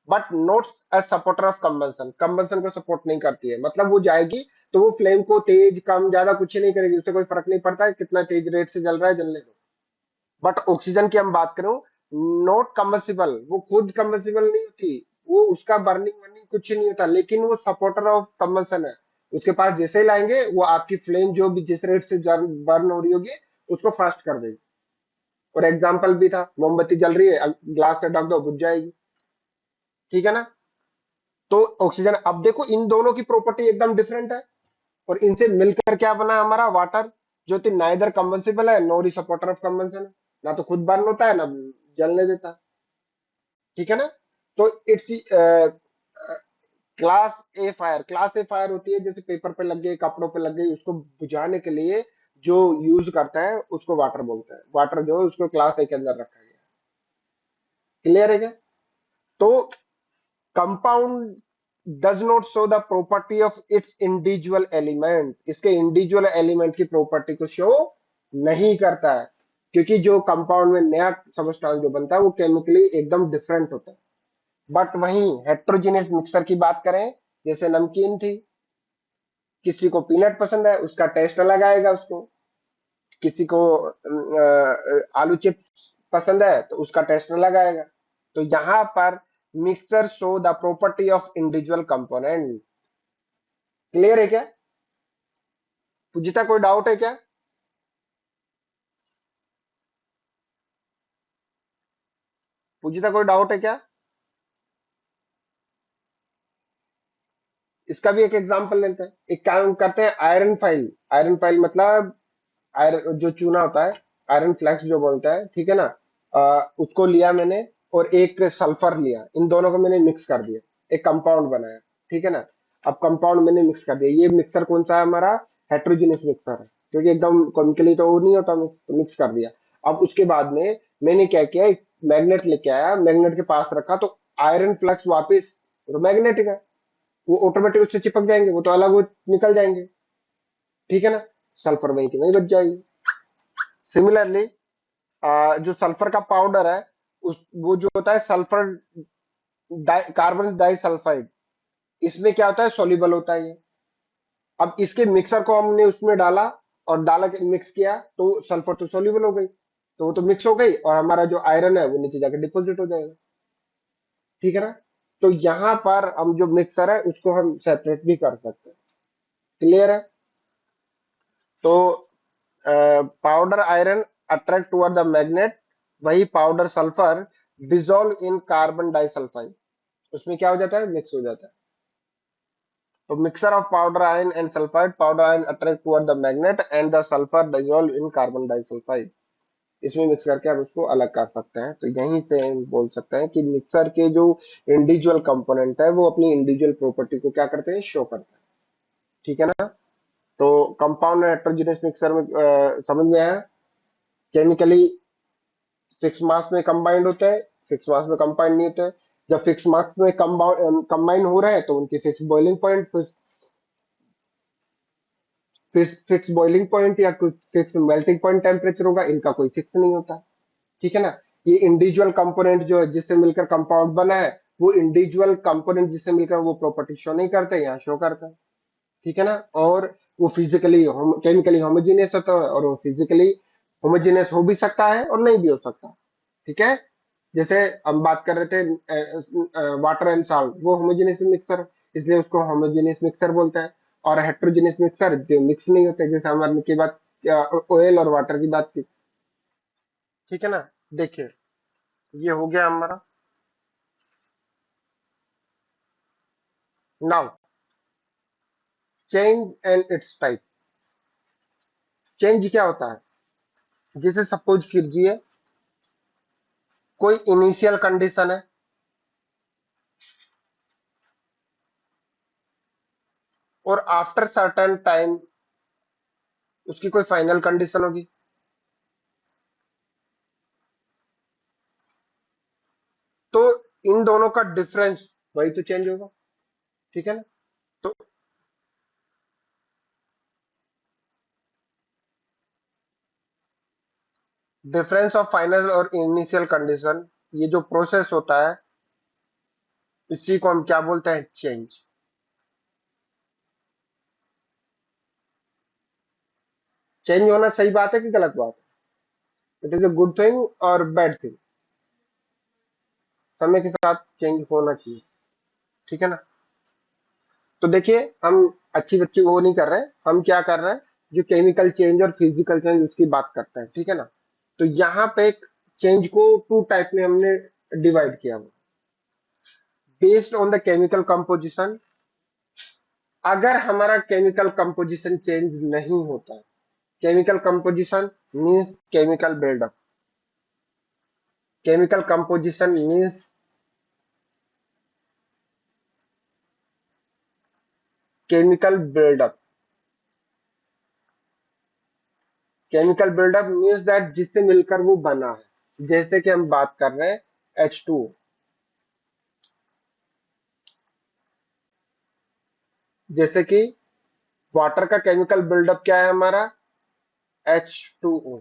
but not as supporter of combustion, combustion को सपोर्ट नहीं करती है। मतलब वो जाएगी तो वो फ्लेम को तेज कम ज्यादा कुछ नहीं करेगी, उससे कोई फर्क नहीं पड़ता है कितना तेज रेट से जल रहा है, जलने दो। बट ऑक्सीजन की हम बात करूं, नॉट कंबंसिबल, वो खुद कंबंसिबल नहीं होती, वो उसका बर्निंग वर्निंग कुछ नहीं होता, लेकिन वो सपोर्टर ऑफ कंबंसन है। उसके पास जैसे ही लाएंगे वो आपकी फ्लेम जो भी जिस रेट से बर्न हो रही होगी उसको फास्ट कर देगी। और एग्जाम्पल भी था, मोमबत्ती जल रही है, ग्लास से ढक दो बुझ जाएगी। ठीक है ना? तो ऑक्सीजन, अब देखो इन दोनों की प्रॉपर्टी एकदम डिफरेंट है और इनसे मिलकर क्या बना हमारा वाटर, जो कि नाइदर कंबंसिबल है नॉर सपोर्टर ऑफ कंबंसन है। ना तो खुद बर्न होता है ना जलने देता। ठीक है ना? तो it's class A fire, class A fire होती है जैसे पेपर पे लग गई, कपड़ों पे लग गई, उसको बुझाने के लिए जो यूज करता है उसको वाटर बोलते हैं। वाटर जो है उसको क्लास ए के अंदर रखा गया। क्लियर है क्या? तो compound does not show the property of its individual element, इसके इंडिविजुअल एलिमेंट की प्रॉपर्टी को शो नहीं करता है, क्योंकि जो कंपाउंड में नया सबस्टांस जो बनता है वो केमिकली एकदम डिफरेंट होता है। बट वहीं हेट्रोजीनियस मिक्सर की बात करें, जैसे नमकीन थी, किसी को पीनट पसंद है उसका टेस्ट अलग आएगा उसको, किसी को आलू चिप्स पसंद है तो उसका टेस्ट अलग आएगा। तो यहाँ पर mixer show the property of individual component. Clear है क्या? पूजिता कोई डाउट है क्या? पूजिता कोई डाउट है क्या? इसका भी एक एग्जांपल लेते हैं, एक काम करते हैं, आयरन फाइल। आयरन फाइल मतलब आयरन जो चूना होता है, आयरन फ्लैक्स जो बोलता है, ठीक है ना? उसको लिया मैंने और एक सल्फर लिया, इन दोनों को मैंने मिक्स कर दिया, एक कंपाउंड बनाया। ठीक है ना? अब कंपाउंड मैंने मिक्स कर दिया, ये मिक्सर कौन सा है हमारा, हेट्रोजीनियस मिक्सर है, क्योंकि एकदम केमिकली तो वो नहीं होता, मिक्स तो मिक्स कर दिया। अब उसके बाद में मैंने क्या किया, एक मैग्नेट लेके आया, मैग्नेट के पास रखा, तो आयरन फ्लक्स वापिस, वो तो मैग्नेटिक है, वो ऑटोमेटिक उससे चिपक जाएंगे, वो तो अलग वो निकल जाएंगे। ठीक है ना? सल्फर वहीं की वहीं बच जाएगी। सिमिलरली जो सल्फर का पाउडर है, उस वो जो होता है सल्फर कार्बन डाई सल्फाइड, इसमें क्या होता है, सोल्यूबल होता है ये। अब इसके मिक्सर को हमने उसमें डाला और डाला मिक्स किया तो सल्फर तो सोल्यूबल हो गई, तो वो तो मिक्स हो गई और हमारा जो आयरन है वो नीचे जाकर डिपोजिट हो जाएगा। ठीक है ना? तो यहाँ पर हम जो मिक्सर है उसको हम सेपरेट भी कर सकते हैं। क्लियर है? तो powder iron attract toward the magnet, वही powder sulphur dissolve in carbon disulphide, उसमें क्या हो जाता है, मिक्स हो जाता है। तो mixer of powder ion and sulphide, powder ion attract toward the magnet and the sulphur dissolve in carbon disulphide, इसमें मिक्स करके हम उसको अलग कर सकते हैं। तो यहीं से हम बोल सकते हैं कि मिक्सर के जो इंडिविजुअल कंपोनेंट है वो अपनी इंडिविजुअल प्रॉपर्टी को क्या करते हैं, शो करते हैं। ठीक है ना। तो कंपाउंड और हेटेरोजेनियस मिक्सर में समझ में आया। केमिकली फिक्स मास में कंबाइंड होता है, फिक्स मास में कंबाइंड नहीं होता है। जब फिक्स मास में कंबाइन हो रहा है तो उनकी fix boiling point, fix boiling point या कुछ फिक्स मेल्टिंग पॉइंट टेम्परेचर होगा, इनका कोई फिक्स नहीं होता। ठीक है ना। ये इंडिविजुअल कंपोनेंट जो है जिससे मिलकर कंपाउंड बना है, वो इंडिविजुअल कंपोनेंट जिससे मिलकर वो प्रॉपर्टी शो नहीं करते, यहाँ शो करता है। ठीक है ना। और वो फिजिकली केमिकली होमोजीनियस होता है, और वो फिजिकली होमोजीनियस हो भी सकता है और नहीं भी हो सकता। ठीक है। जैसे हम बात कर रहे थे वाटर एंड सॉल्ट, वो होमोजेनियस मिक्सर, इसलिए उसको होमोजेनियस मिक्सर बोलता है। और हेट्रोजेनियस मिक्सर जो मिक्स नहीं होते, जैसे हमने की बात ऑयल और वाटर की बात की। ठीक है ना। देखिए, ये हो गया हमारा। Now, change and it's type. Change क्या होता है? जैसे सपोज कीजिए कोई इनिशियल कंडीशन है, और आफ्टर सर्टेन टाइम उसकी कोई फाइनल कंडीशन होगी। तो इन दोनों का डिफरेंस वही तो चेंज होगा। ठीक है ना। तो डिफरेंस ऑफ फाइनल और इनिशियल कंडीशन, ये जो प्रोसेस होता है, इसी को हम क्या बोलते हैं? चेंज। चेंज होना सही बात है कि गलत बात है? It is a good thing और बैड थिंग? समय के साथ चेंज होना चाहिए। ठीक है ना। तो देखिए, हम अच्छी बच्ची वो नहीं कर रहे, हम क्या कर रहे हैं, जो केमिकल चेंज और फिजिकल चेंज उसकी बात करते हैं। ठीक है ना। तो यहाँ पे चेंज को टू टाइप में हमने डिवाइड किया हुआ, based on the chemical composition. अगर हमारा केमिकल कंपोजिशन चेंज नहीं होता है, chemical composition means chemical buildup, chemical composition means chemical buildup, chemical buildup means that जिससे मिलकर वो बना है। जैसे कि हम बात कर रहे हैं H2O, जैसे कि वाटर का केमिकल बिल्डअप क्या है हमारा? H2O।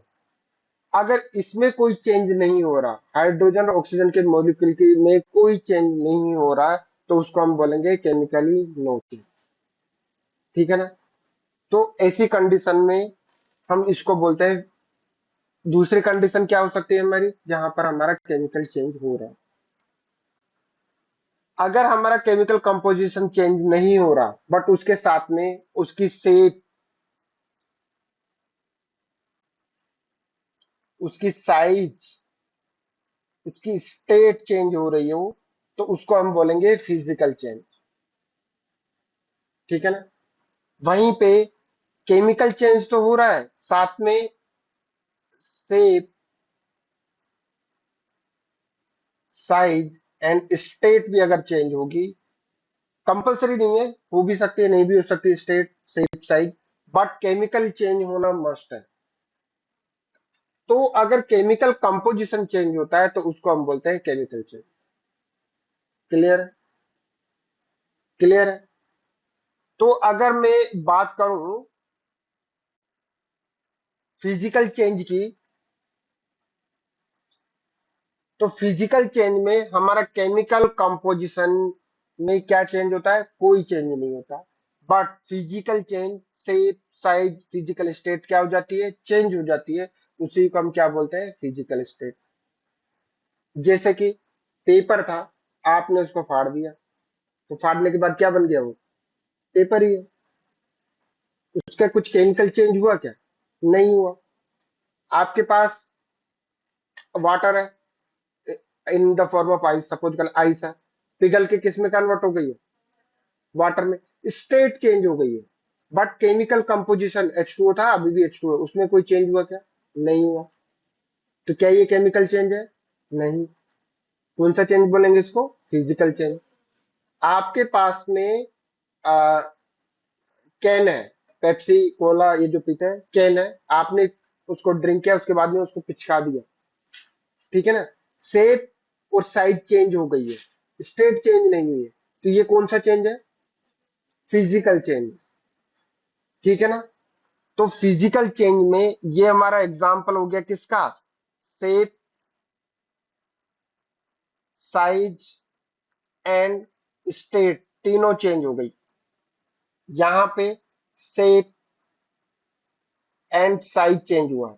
अगर इसमें कोई चेंज नहीं हो रहा, हाइड्रोजन और ऑक्सीजन के मॉलिक्यूल की में कोई चेंज नहीं हो रहा, तो उसको हम बोलेंगे केमिकली नो चेंज। ठीक है ना। तो ऐसी कंडीशन में हम इसको बोलते हैं। दूसरी कंडीशन क्या हो सकती है हमारी, जहां पर हमारा केमिकल चेंज हो रहा है? अगर हमारा केमिकल कंपोजिशन चेंज नहीं हो रहा, बट उसके साथ में उसकी शेप, उसकी साइज, उसकी स्टेट चेंज हो रही हो, तो उसको हम बोलेंगे फिजिकल चेंज। ठीक है ना। वहीं पे केमिकल चेंज तो हो रहा है, साथ में शेप, साइज एंड स्टेट भी अगर चेंज होगी, कंपलसरी नहीं है, हो भी सकती है नहीं भी हो सकती, state shape size, but chemical change होना मस्ट है। तो अगर केमिकल कंपोजिशन चेंज होता है तो उसको हम बोलते हैं केमिकल चेंज। क्लियर? क्लियर है? तो अगर मैं बात करूं फिजिकल चेंज की, तो फिजिकल चेंज में हमारा केमिकल कंपोजिशन में क्या चेंज होता है? कोई चेंज नहीं होता। But physical change, shape size physical state क्या हो जाती है? चेंज हो जाती है। उसी को हम क्या बोलते हैं? Physical state. जैसे कि पेपर था, आपने उसको फाड़ दिया, तो फाड़ने के बाद क्या बन गया? वो पेपर ही है। उसका कुछ केमिकल चेंज हुआ क्या? नहीं हुआ। आपके पास वाटर है in the form of ice, suppose कर आइस है, पिघल के किस में कन्वर्ट हो गई है? वाटर में। स्टेट चेंज हो गई है, बट केमिकल कंपोजिशन H2O था, अभी भी H2O है, उसमें कोई चेंज हुआ क्या? नहीं हुआ। तो क्या ये केमिकल चेंज है? नहीं। कौन सा चेंज बोलेंगे इसको? Physical change. आपके पास में कैन है, पेप्सी कोला ये जो पीते हैं कैन है, आपने उसको ड्रिंक किया, उसके बाद में उसको पिचका दिया, ठीक है ना। शेप और साइज चेंज हो गई है, स्टेट चेंज नहीं हुई है, तो ये कौन सा चेंज है? फिजिकल चेंज, ठीक है ना। तो फिजिकल चेंज में ये हमारा एग्जांपल हो गया किसका? शेप, साइज एंड स्टेट तीनों चेंज हो गई। यहां पे शेप एंड साइज चेंज हुआ है,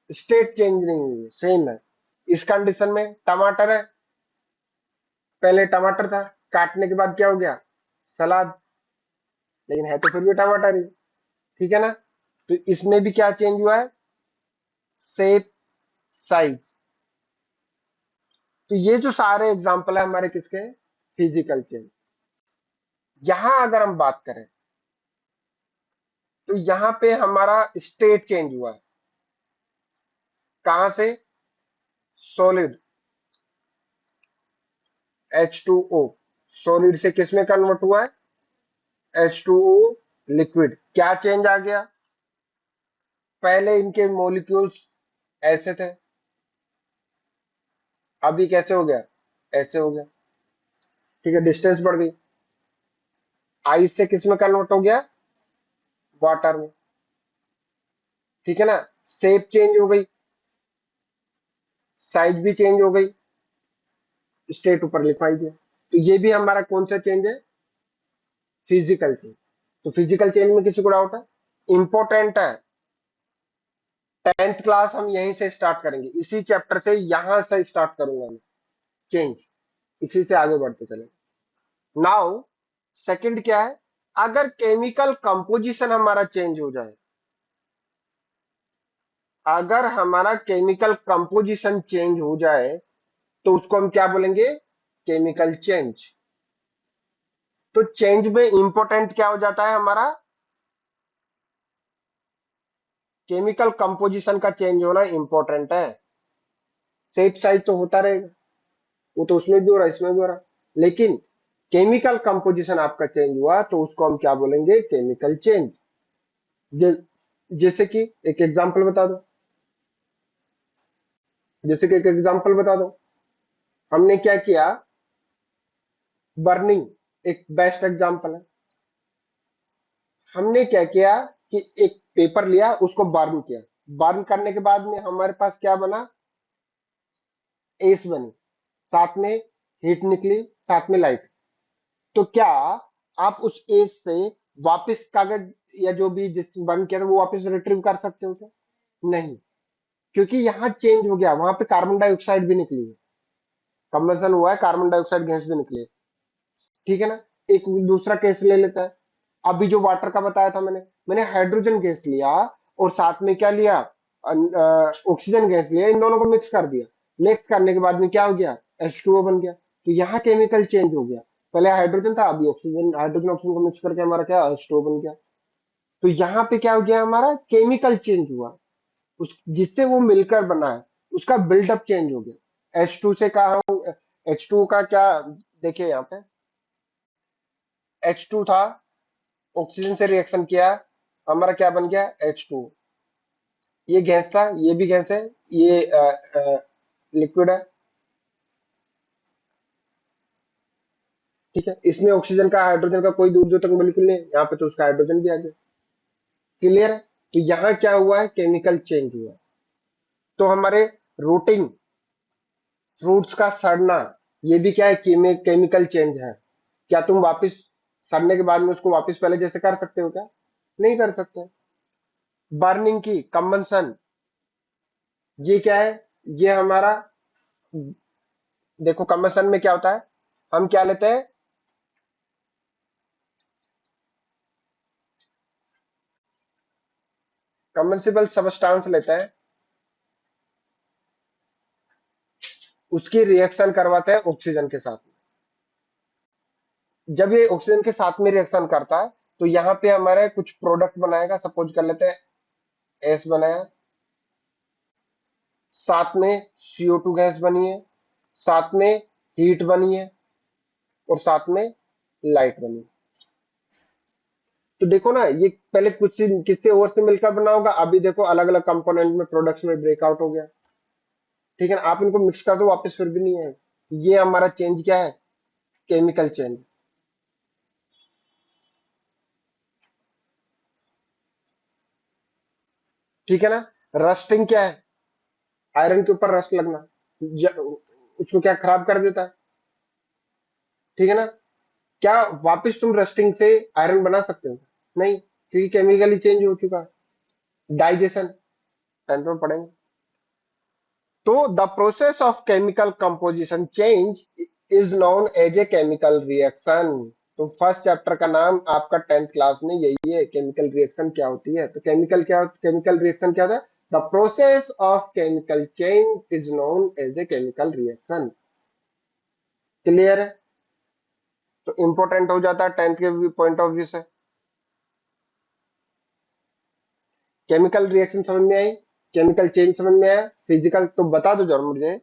स्टेट चेंज नहीं हुई है, सेम है। इस कंडीशन में टमाटर है, पहले टमाटर था, काटने के बाद क्या हो गया? सलाद, लेकिन है तो फिर भी टमाटर ही, ठीक है ना। तो इसमें भी क्या चेंज हुआ है? Shape, size. तो ये जो सारे एग्जांपल है हमारे किसके? Physical change. यहां अगर हम बात करें तो यहां पे हमारा स्टेट चेंज हुआ है, कहां से? सॉलिड H2O, सॉलिड से किस में कन्वर्ट हुआ है? H2O liquid. क्या चेंज आ गया? पहले इनके मॉलिक्यूल्स ऐसे थे, अभी कैसे हो गया? ऐसे हो गया, ठीक है, डिस्टेंस बढ़ गई। आइस से किस में कन्वर्ट हो गया? वाटर में, ठीक है ना। शेप चेंज हो गई, साइज भी चेंज हो गई, स्टेट ऊपर लिखवाई दिया। तो ये भी हमारा कौन सा चेंज है? Physical change. तो फिजिकल चेंज में किसी को डाउट है? इंपॉर्टेंट है, 10th क्लास हम यहीं से स्टार्ट करेंगे, इसी चैप्टर से, यहां से स्टार्ट करूंगा मैं चेंज, इसी से आगे बढ़ते चलेंगे। नाउ सेकंड क्या है? अगर केमिकल कंपोजिशन हमारा चेंज हो जाए, अगर हमारा केमिकल कंपोजिशन चेंज हो जाए तो उसको हम क्या बोलेंगे? Chemical change. तो चेंज में इंपॉर्टेंट क्या हो जाता है हमारा? केमिकल कंपोजिशन का चेंज होना इंपॉर्टेंट है। शेप साइज तो होता रहेगा, वो तो उसमें भी हो रहा है, इसमें भी हो रहा है, लेकिन केमिकल कंपोजिशन आपका चेंज हुआ तो उसको हम क्या बोलेंगे? Chemical change. जैसे कि एक एग्जांपल बता दो, जैसे कि एक एग्जांपल बता दो, हमने क्या किया? बर्निंग एक बेस्ट एग्जांपल है। हमने क्या किया कि एक पेपर लिया, उसको बर्न किया, बर्न करने के बाद में हमारे पास क्या बना? एस बनी, साथ में हीट निकली, साथ में लाइट। तो क्या आप उस एज से वापस कागज या जो भी जिस बर्न किया था वो वापस रिट्रीव कर सकते हो क्या? नहीं, क्योंकि यहाँ चेंज हो गया, वहां पे कार्बन डाइऑक्साइड भी निकली है, कंबसन हुआ है, कार्बन डाइऑक्साइड गैस भी निकली है, ठीक है ना। एक दूसरा केस ले लेता है, अभी जो वाटर का बताया था मैंने, मैंने हाइड्रोजन गैस लिया और साथ में क्या लिया? ऑक्सीजन गैस लिया, इन दोनों को मिक्स कर दिया, मिक्स करने के बाद में क्या हो गया? H2O बन गया। तो यहाँ केमिकल चेंज हो गया, पहले हाइड्रोजन था, अभी ऑक्सीजन, हाइड्रोजन ऑक्सीजन को मिक्स करके हमारा क्या? H2O बन गया। तो यहाँ पे क्या हो गया? हमारा केमिकल चेंज हुआ, उस जिससे वो मिलकर बना है उसका बिल्डअप चेंज हो गया। H2 से कहा, H2 का क्या? देखिए यहाँ पे H2 था, ऑक्सीजन से रिएक्शन किया, हमारा क्या बन गया? H2। ये गैस था, ये भी गैस है, ये लिक्विड है, ठीक है। इसमें ऑक्सीजन का हाइड्रोजन का कोई दूर दूर तक बिल्कुल नहीं है, यहाँ पे तो उसका हाइड्रोजन भी आ गया, क्लियर है। तो यहाँ क्या हुआ है? केमिकल चेंज हुआ। तो हमारे रोटिंग, फ्रूट्स का सड़ना, ये भी क्या है? केमिकल चेंज है। क्या तुम वापस सड़ने के बाद में उसको वापस पहले जैसे कर सकते हो क्या? नहीं कर सकते। बर्निंग की कंबंशन, ये क्या है? ये हमारा, देखो कंबंशन में क्या होता है, हम क्या लेते हैं? कंबंसिबल सब्सटेंस लेते हैं, उसकी रिएक्शन करवाते हैं ऑक्सीजन के साथ। जब ये ऑक्सीजन के साथ में रिएक्शन करता है तो यहाँ पे हमारे कुछ प्रोडक्ट बनाएगा, सपोज कर लेते हैं एस बनाया, साथ में CO2 गैस बनी है, साथ में हीट बनी है, और साथ में लाइट बनी है। तो देखो ना, ये पहले कुछ किससे और से मिलकर बना होगा, अभी देखो अलग अलग कंपोनेंट में प्रोडक्ट्स में ब्रेकआउट हो गया। ठीक है ना, आप इनको मिक्स कर दो वापस फिर भी नहीं है। ये हमारा चेंज क्या है? Chemical change. ठीक है ना। रस्टिंग क्या है? आयरन के ऊपर रस्ट लगना। ज, उसको क्या खराब कर देता है? ठीक है ना। क्या वापस तुम रस्टिंग से आयरन बना सकते हो? नहीं, क्योंकि केमिकली चेंज हो चुका है। डाइजेशन, टेंथ में पढ़ेंगे। तो the process of chemical composition change is known as a chemical reaction. तो फर्स्ट चैप्टर का नाम आपका टेंथ क्लास में यही है, केमिकल रिएक्शन क्या होती है। तो केमिकल रिएक्शन क्या होता है? The process of chemical change is known as a chemical reaction. Clear है? तो इंपॉर्टेंट हो जाता है टेंथ के पॉइंट ऑफ व्यू से। केमिकल रिएक्शन समझ में आई? केमिकल चेंज समझ में आया? फिजिकल तो बता दो जरूर मुझे।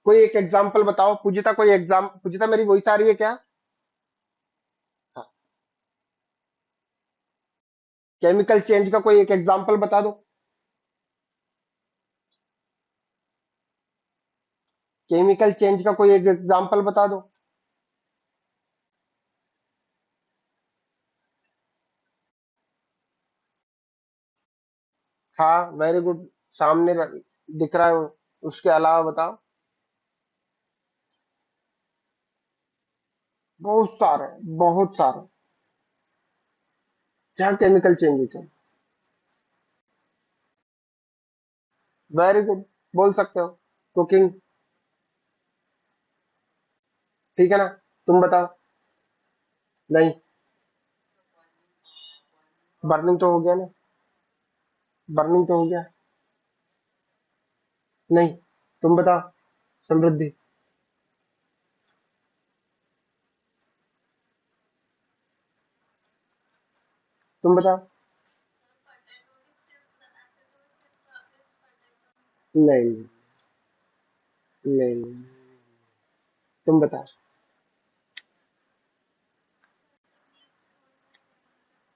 कोई एक एग्जांपल बताओ पूजिता, कोई एग्जाम, पूजिता मेरी वॉइस आ रही है क्या? हाँ, केमिकल चेंज का कोई एक एग्जांपल बता दो। केमिकल चेंज का कोई एक एग्जांपल बता दो। हाँ, वेरी गुड। सामने दिख रहा है। उसके अलावा बताओ। बहुत सारे, बहुत सारे। क्या केमिकल चेंज होते हैं? वेरी गुड, बोल सकते हो। कुकिंग। ठीक है ना। तुम बताओ। नहीं, बर्निंग तो हो गया ना। बर्निंग तो हो गया। नहीं, तुम बताओ। समृद्धि। तुम बताओ। नहीं, नहीं, नहीं। तुम बताओ।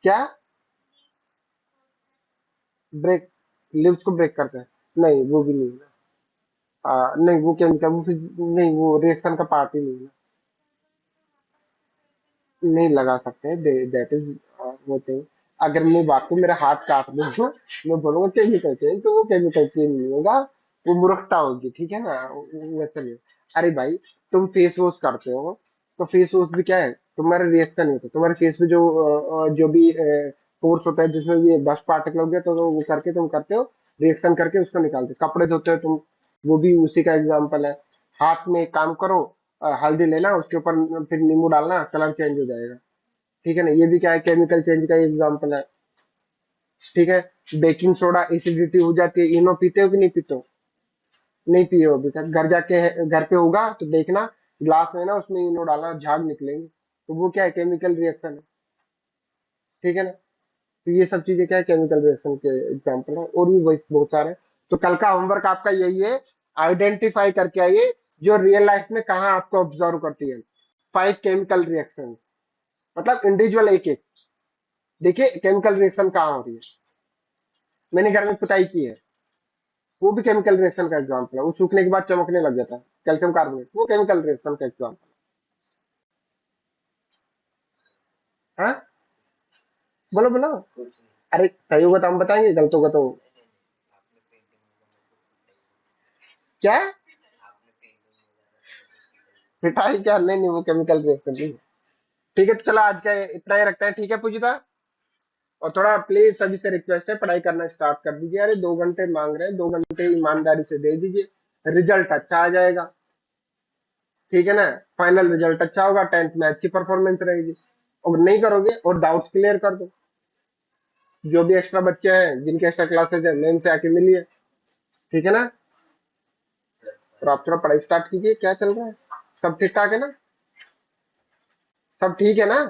क्या? ब्रेक? लिव्स को ब्रेक करते हैं? नहीं, वो भी नहीं है। नहीं, वो केमिकल, नहीं, वो रिएक्शन का पार्ट ही नहीं है। नहीं लगा सकते, दैट इज वो थिंग। अगर मैं वाकई मेरा हाथ काट दूं मैं बोलूंगा केमिकल चेंज, तो वो केमिकल चेंज नहीं होगा। वो मूर्खता होगी, ठीक है ना, वैसे नहीं। अरे भाई, तुम फेस वॉश करते हो, तो फेस वॉश भी क्या है? तुम्हारा रिएक्शन होता है तुम्हारे फेस पे, जो भी फोर्स होता है, जिसमें भी डस्ट पार्टिकल हो गया, तो वो करके तुम करते हो, रिएक्शन करके उसको निकालते हो। कपड़े धोते हो तुम, वो भी उसी का एग्जाम्पल है। हाथ में एक काम करो, हल्दी लेना, उसके ऊपर फिर नींबू डालना, कलर चेंज हो जाएगा। ठीक है ना, ये भी क्या है? केमिकल चेंज का एग्जाम्पल है। ठीक है। बेकिंग सोडा, एसिडिटी हो जाती है, इनो पीते हो कि नहीं पीते हो? नहीं पिए हो अभी तक? घर जाके घर पे होगा तो देखना, ग्लास में ना, उसमें इनो डालना, झाग निकलेंगे, तो वो क्या है? केमिकल रिएक्शन है। ठीक है ना। तो ये सब चीजें क्या है? केमिकल रिएक्शन के एग्जाम्पल है, और भी बहुत सारे हैं। तो कल का होमवर्क आपका यही है, आइडेंटिफाई करके आइए जो रियल लाइफ में कहाँ आपको ऑब्जर्व करती है। 5 केमिकल रिएक्शंस, मतलब इंडिविजुअल एक एक। देखिए केमिकल रिएक्शन कहाँ हो रही है। मैंने घर में पुताई की है, वो भी केमिकल रिएक्शन का एग्जाम्पल है। वो सूखने के बाद चमकने लग जाता है, कैल्शियम कार्बोनेट, वो केमिकल रिएक्शन का एग्जाम्पल है। हाँ, बोलो बोलो। अरे सही होगा तो हम बताएंगे, गलत होगा तो। क्या? मिठाई क्या? नहीं नहीं, वो केमिकल रिएक्शन नहीं है। ठीक है, तो चलो आज का इतना ही रखते हैं, ठीक है पूजिता। और थोड़ा प्लीज सभी से रिक्वेस्ट है, पढ़ाई करना स्टार्ट कर दीजिए। अरे 2 घंटे मांग रहे हैं, 2 घंटे ईमानदारी से दे दीजिए, रिजल्ट अच्छा आ जाएगा। ठीक है ना। फाइनल रिजल्ट अच्छा होगा, टेंथ में अच्छी परफॉर्मेंस रहेगी। और नहीं करोगे और डाउट्स क्लियर कर दो। जो भी एक्स्ट्रा बच्चे हैं, जिनके एक्स्ट्रा क्लासेज है, मैम से आके मिलिए। ठीक है ना। और आप थोड़ा पढ़ाई स्टार्ट कीजिए, क्या चल रहा है? सब ठीक ठाक है ना? सब ठीक है ना?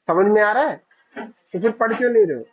समझ में आ रहा है? तो फिर पढ़ क्यों नहीं रहे हो?